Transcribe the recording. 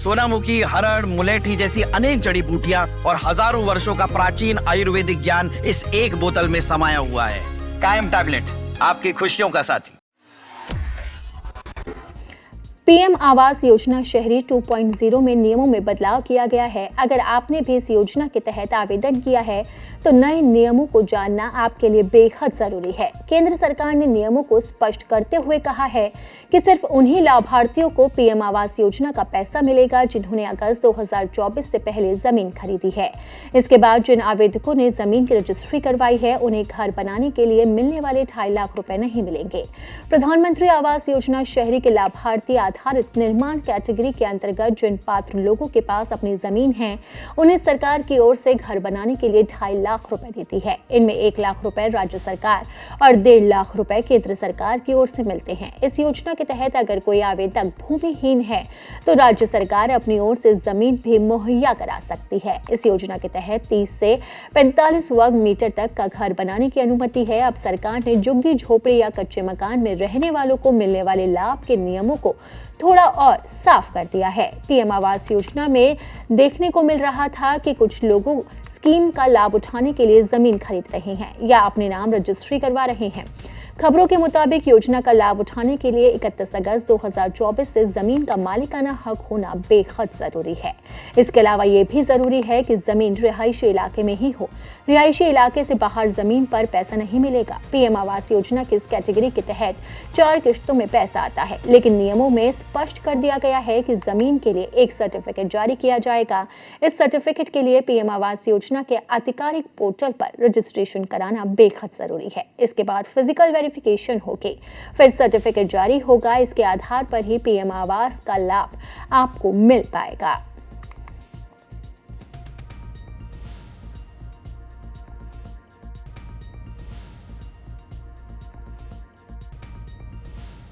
सोनामुखी, हरड़, मुलेठी जैसी अनेक जड़ी बूटियां और हजारों वर्षों का प्राचीन आयुर्वेदिक ज्ञान इस एक बोतल में समाया हुआ है। कायम टैबलेट, आपकी खुशियों का साथी। पीएम आवास योजना शहरी 2.0 में नियमों में बदलाव किया गया है। अगर आपने भी इस योजना के तहत आवेदन किया है तो नए नियमों को जानना आपके लिए बेहद जरूरी है। केंद्र सरकार ने नियमों को स्पष्ट करते हुए कहा है कि सिर्फ उन्हीं लाभार्थियों को पीएम आवास योजना का पैसा मिलेगा जिन्होंने अगस्त 2024 से पहले जमीन खरीदी है। इसके बाद जिन आवेदकों ने जमीन की रजिस्ट्री करवाई है उन्हें घर बनाने के लिए मिलने वाले 2.5 लाख रुपए नहीं मिलेंगे। प्रधानमंत्री आवास योजना शहरी के लाभार्थी आधारित निर्माण कैटेगरी के अंतर्गत जिन पात्र लोगों के पास अपनी जमीन है उन्हें सरकार की ओर से घर बनाने के लिए 2.5 लाख रुपए देती है। इनमें 1 लाख रुपए राज्य सरकार और 1.5 लाख रुपए केंद्र सरकार की ओर से मिलते हैं। इस योजना के तहत अगर कोई आवेदक भूमिहीन है तो राज्य सरकार अपनी ओर से जमीन भी मुहैया करा सकती है। इस योजना के तहत 30 से 45 वर्ग मीटर तक का घर बनाने की अनुमति है। अब सरकार ने झुग्गी झोपड़ी या कच्चे मकान में रहने वालों को मिलने वाले लाभ के नियमों को थोड़ा और साफ कर दिया है। पीएम आवास योजना में देखने को मिल रहा था कि कुछ लोगों स्कीम का लाभ उठाने के लिए जमीन खरीद रहे हैं या अपने नाम रजिस्ट्री करवा रहे हैं। खबरों के मुताबिक योजना का लाभ उठाने के लिए 31 अगस्त 2024 से जमीन का मालिकाना हक होना बेहद जरूरी है। इसके अलावा ये भी जरूरी है कि जमीन रिहायशी इलाके में ही हो। रिहायशी इलाके से बाहर जमीन पर पैसा नहीं मिलेगा। पीएम आवास योजना की इस कैटेगरी के तहत 4 किश्तों में पैसा आता है, लेकिन नियमों में स्पष्ट कर दिया गया है कि जमीन के लिए एक सर्टिफिकेट जारी किया जाएगा। इस सर्टिफिकेट के लिए पीएम आवास योजना के आधिकारिक पोर्टल पर रजिस्ट्रेशन कराना बेहद जरूरी है। इसके बाद फिजिकल वेरिफिकेशन होगी, फिर सर्टिफिकेट जारी होगा। इसके आधार पर ही पीएम आवास का लाभ आपको मिल पाएगा।